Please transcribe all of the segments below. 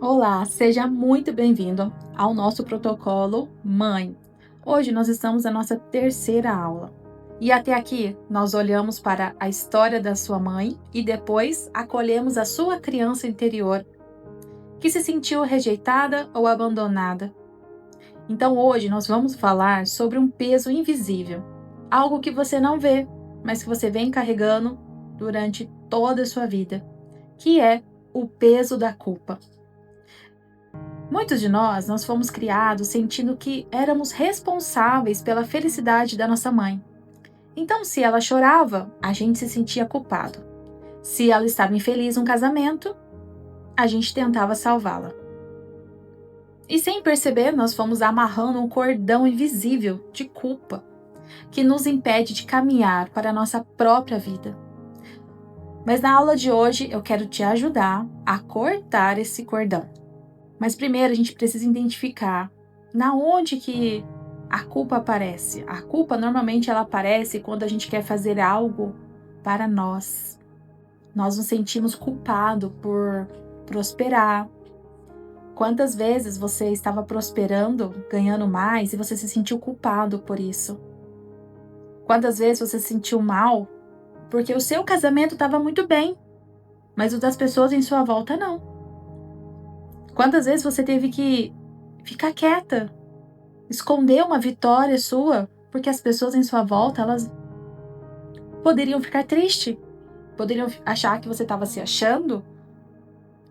Olá, seja muito bem-vindo ao nosso protocolo Mãe. Hoje nós estamos na nossa terceira aula. E até aqui nós olhamos para a história da sua mãe e depois acolhemos a sua criança interior que se sentiu rejeitada ou abandonada. Então hoje nós vamos falar sobre um peso invisível, algo que você não vê, mas que você vem carregando durante toda a sua vida, que é o peso da culpa. Muitos de nós fomos criados sentindo que éramos responsáveis pela felicidade da nossa mãe. Então, se ela chorava, a gente se sentia culpado. Se ela estava infeliz no casamento, a gente tentava salvá-la. E sem perceber, nós fomos amarrando um cordão invisível de culpa que nos impede de caminhar para a nossa própria vida. Mas na aula de hoje eu quero te ajudar a cortar esse cordão. Mas primeiro a gente precisa identificar na onde que a culpa aparece. A culpa normalmente ela aparece quando a gente quer fazer algo para nós. Nós nos sentimos culpados por prosperar. Quantas vezes você estava prosperando, ganhando mais e você se sentiu culpado por isso? Quantas vezes você se sentiu mal porque o seu casamento estava muito bem, mas o das pessoas em sua volta não? Quantas vezes você teve que ficar quieta, esconder uma vitória sua, porque as pessoas em sua volta, elas poderiam ficar tristes, poderiam achar que você estava se achando?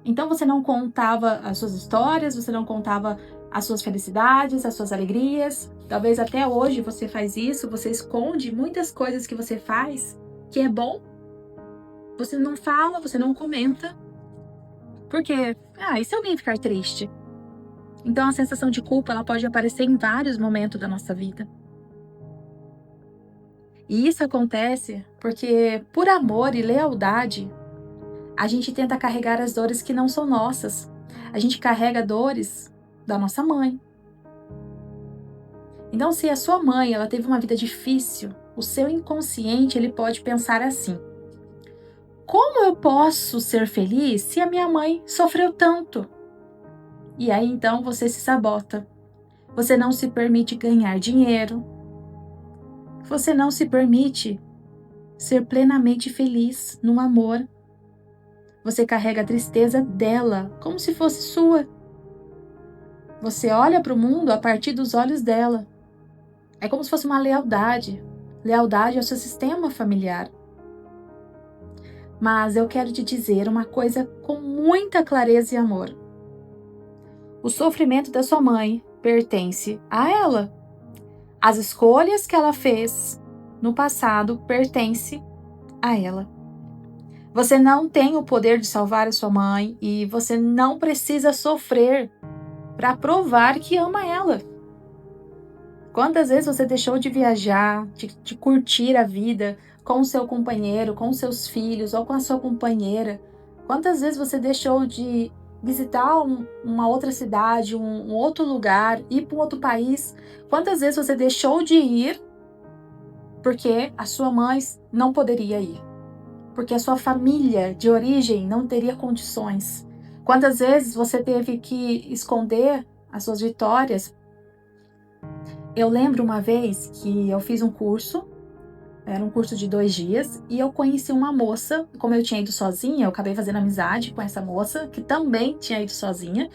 Então você não contava as suas histórias, você não contava as suas felicidades, as suas alegrias. Talvez até hoje você faz isso, você esconde muitas coisas que você faz, que é bom. Você não fala, você não comenta. Porque, e se alguém ficar triste? Então a sensação de culpa, ela pode aparecer em vários momentos da nossa vida. E isso acontece porque, por amor e lealdade, a gente tenta carregar as dores que não são nossas. A gente carrega dores da nossa mãe. Então, se a sua mãe ela teve uma vida difícil, o seu inconsciente ele pode pensar assim: como eu posso ser feliz se a minha mãe sofreu tanto? E aí então você se sabota. Você não se permite ganhar dinheiro. Você não se permite ser plenamente feliz no amor. Você carrega a tristeza dela como se fosse sua. Você olha para o mundo a partir dos olhos dela. É como se fosse uma lealdade. Lealdade ao seu sistema familiar. Mas eu quero te dizer uma coisa com muita clareza e amor. O sofrimento da sua mãe pertence a ela. As escolhas que ela fez no passado pertencem a ela. Você não tem o poder de salvar a sua mãe e você não precisa sofrer para provar que ama ela. Quantas vezes você deixou de viajar, de curtir a vida com o seu companheiro, com os seus filhos ou com a sua companheira? Quantas vezes você deixou de visitar uma outra cidade, um outro lugar, ir para um outro país? Quantas vezes você deixou de ir porque a sua mãe não poderia ir? Porque a sua família de origem não teria condições? Quantas vezes você teve que esconder as suas vitórias? Eu lembro uma vez que eu fiz um curso, era um curso de 2 dias, e eu conheci uma moça, como eu tinha ido sozinha, eu acabei fazendo amizade com essa moça, que também tinha ido sozinha,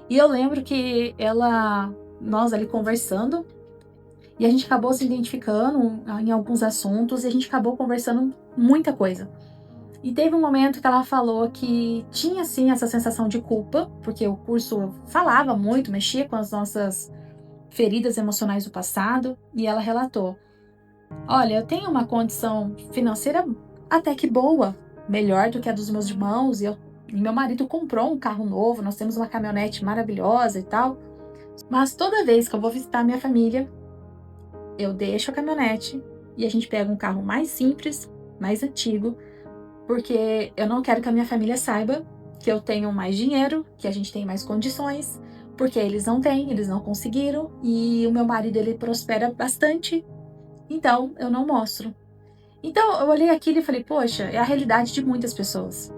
e eu lembro que nós ali conversando, e a gente acabou se identificando em alguns assuntos, e a gente acabou conversando muita coisa. E teve um momento que ela falou que tinha sim essa sensação de culpa, porque o curso falava muito, mexia com as nossas feridas emocionais do passado, e ela relatou: olha, eu tenho uma condição financeira até que boa, melhor do que a dos meus irmãos, e meu marido comprou um carro novo, nós temos uma caminhonete maravilhosa e tal, mas toda vez que eu vou visitar minha família, eu deixo a caminhonete e a gente pega um carro mais simples, mais antigo, porque eu não quero que a minha família saiba que eu tenho mais dinheiro, que a gente tem mais condições, porque eles não têm, eles não conseguiram, e o meu marido ele prospera bastante, então eu não mostro. Então eu olhei aquilo e falei, poxa, é a realidade de muitas pessoas.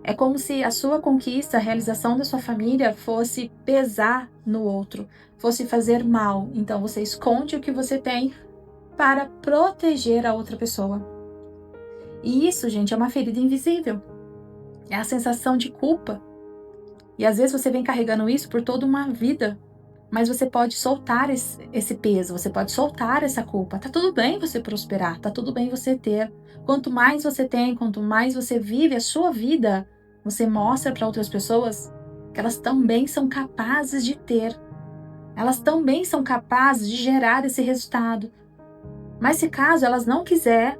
É como se a sua conquista, a realização da sua família fosse pesar no outro, fosse fazer mal. Então você esconde o que você tem para proteger a outra pessoa. E isso, gente, é uma ferida invisível. É a sensação de culpa. E às vezes você vem carregando isso por toda uma vida. Mas você pode soltar esse peso, você pode soltar essa culpa. Tá tudo bem você prosperar, tá tudo bem você ter. Quanto mais você tem, quanto mais você vive a sua vida, você mostra para outras pessoas que elas também são capazes de ter. Elas também são capazes de gerar esse resultado. Mas se caso elas não quiser,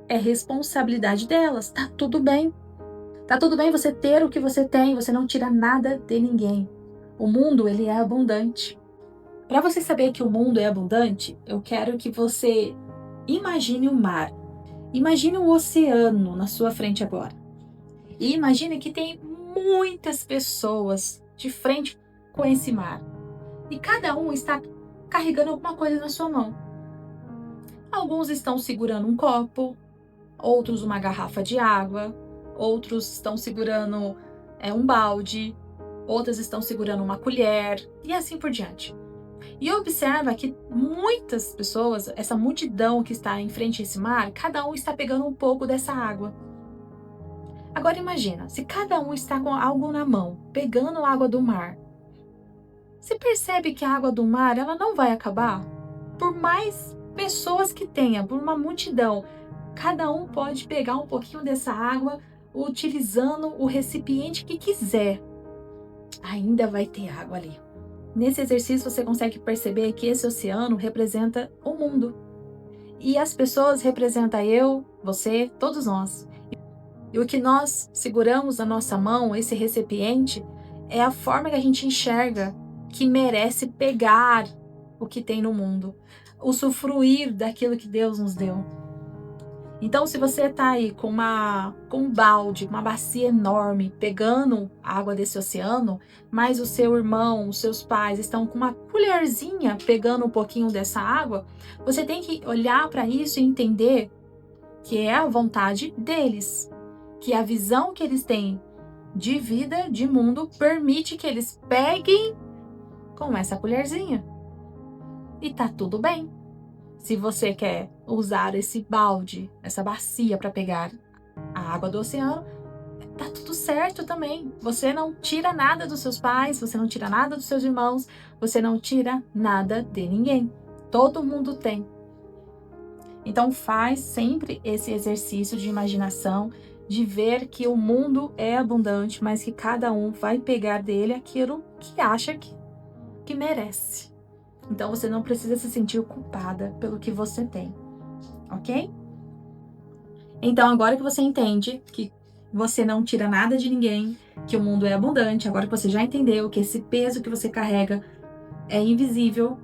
é responsabilidade delas. Tá tudo bem. Tá tudo bem você ter o que você tem, você não tira nada de ninguém. O mundo, ele é abundante. Para você saber que o mundo é abundante, eu quero que você imagine o mar. Imagine o oceano na sua frente agora. E imagine que tem muitas pessoas de frente com esse mar. E cada um está carregando alguma coisa na sua mão. Alguns estão segurando um copo, outros uma garrafa de água, outros estão segurando um balde, outras estão segurando uma colher e assim por diante. E observa que muitas pessoas, essa multidão que está em frente a esse mar, cada um está pegando um pouco dessa água. Agora imagina, se cada um está com algo na mão, pegando água do mar, você percebe que a água do mar ela não vai acabar? Por mais pessoas que tenha, por uma multidão, cada um pode pegar um pouquinho dessa água utilizando o recipiente que quiser. Ainda vai ter água ali. Nesse exercício você consegue perceber que esse oceano representa o mundo. E as pessoas representam eu, você, todos nós. E o que nós seguramos na nossa mão, esse recipiente, é a forma que a gente enxerga que merece pegar o que tem no mundo, usufruir daquilo que Deus nos deu. Então, se você está aí com um balde, uma bacia enorme, pegando água desse oceano, mas o seu irmão, os seus pais estão com uma colherzinha pegando um pouquinho dessa água, você tem que olhar para isso e entender que é a vontade deles, que a visão que eles têm de vida, de mundo, permite que eles peguem com essa colherzinha. E tá tudo bem. Se você quer usar esse balde, essa bacia para pegar a água do oceano, tá tudo certo também. Você não tira nada dos seus pais, você não tira nada dos seus irmãos, você não tira nada de ninguém. Todo mundo tem. Então faz sempre esse exercício de imaginação, de ver que o mundo é abundante, mas que cada um vai pegar dele aquilo que acha que merece. Então você não precisa se sentir culpada pelo que você tem, ok? Então agora que você entende que você não tira nada de ninguém, que o mundo é abundante, agora que você já entendeu que esse peso que você carrega é invisível,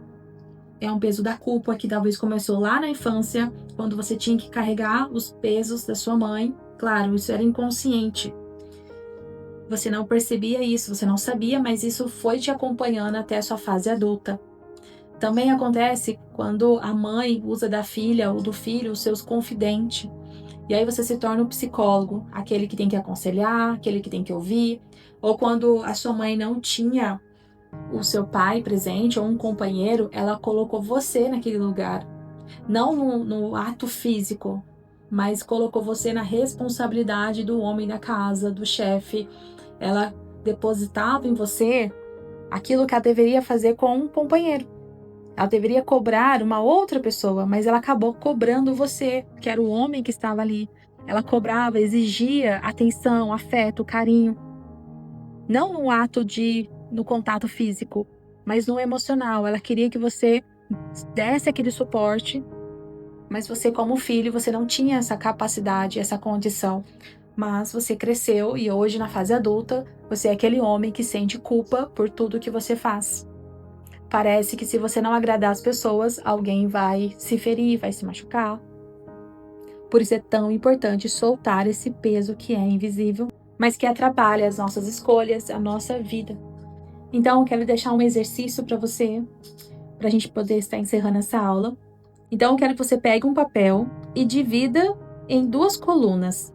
é um peso da culpa que talvez começou lá na infância, quando você tinha que carregar os pesos da sua mãe. Claro, isso era inconsciente. Você não percebia isso, você não sabia, mas isso foi te acompanhando até a sua fase adulta. Também acontece quando a mãe usa da filha ou do filho os seus confidentes. E aí você se torna um psicólogo, aquele que tem que aconselhar, aquele que tem que ouvir. Ou quando a sua mãe não tinha o seu pai presente ou um companheiro, ela colocou você naquele lugar. Não no ato físico, mas colocou você na responsabilidade do homem da casa, do chefe. Ela depositava em você aquilo que ela deveria fazer com um companheiro. Ela deveria cobrar uma outra pessoa, mas ela acabou cobrando você, que era o homem que estava ali. Ela cobrava, exigia atenção, afeto, carinho. Não no ato no contato físico, mas no emocional. Ela queria que você desse aquele suporte, mas você como filho, você não tinha essa capacidade, essa condição. Mas você cresceu e hoje, na fase adulta, você é aquele homem que sente culpa por tudo que você faz. Parece que se você não agradar as pessoas, alguém vai se ferir, vai se machucar. Por isso é tão importante soltar esse peso que é invisível, mas que atrapalha as nossas escolhas, a nossa vida. Então, eu quero deixar um exercício para você, para a gente poder estar encerrando essa aula. Então, eu quero que você pegue um papel e divida em 2 colunas.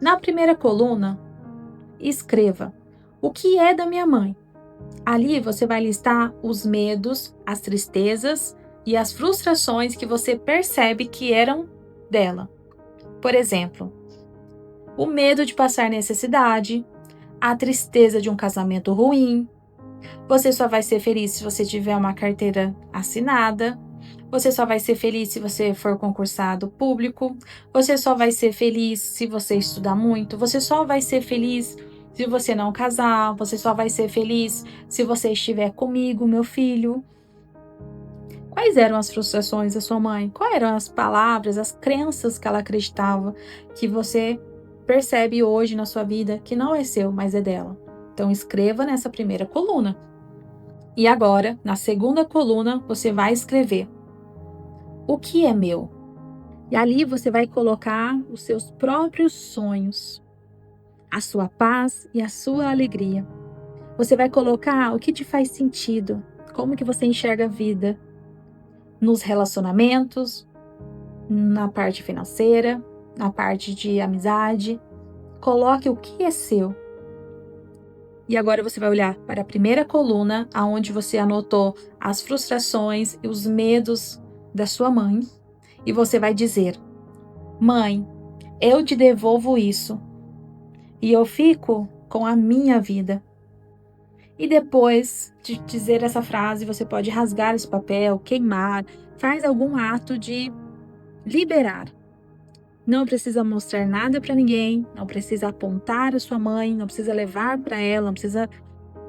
Na primeira coluna, escreva: o que é da minha mãe? Ali você vai listar os medos, as tristezas e as frustrações que você percebe que eram dela. Por exemplo, o medo de passar necessidade, a tristeza de um casamento ruim. Você só vai ser feliz se você tiver uma carteira assinada. Você só vai ser feliz se você for concursado público. Você só vai ser feliz se você estudar muito. Você só vai ser feliz se você não casar. Você só vai ser feliz se você estiver comigo, meu filho. Quais eram as frustrações da sua mãe? Quais eram as palavras, as crenças que ela acreditava que você percebe hoje na sua vida que não é seu, mas é dela? Então escreva nessa primeira coluna. E agora, na segunda coluna, você vai escrever: o que é meu? E ali você vai colocar os seus próprios sonhos, a sua paz e a sua alegria. Você vai colocar o que te faz sentido, como que você enxerga a vida, nos relacionamentos, na parte financeira, na parte de amizade. Coloque o que é seu. E agora você vai olhar para a primeira coluna, aonde você anotou as frustrações e os medos da sua mãe, e você vai dizer: mãe, eu te devolvo isso, e eu fico com a minha vida. E depois de dizer essa frase, você pode rasgar esse papel, queimar, faz algum ato de liberar. Não precisa mostrar nada para ninguém, não precisa apontar a sua mãe, não precisa levar para ela, não precisa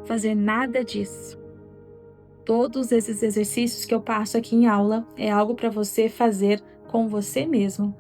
fazer nada disso. Todos esses exercícios que eu passo aqui em aula é algo para você fazer com você mesmo.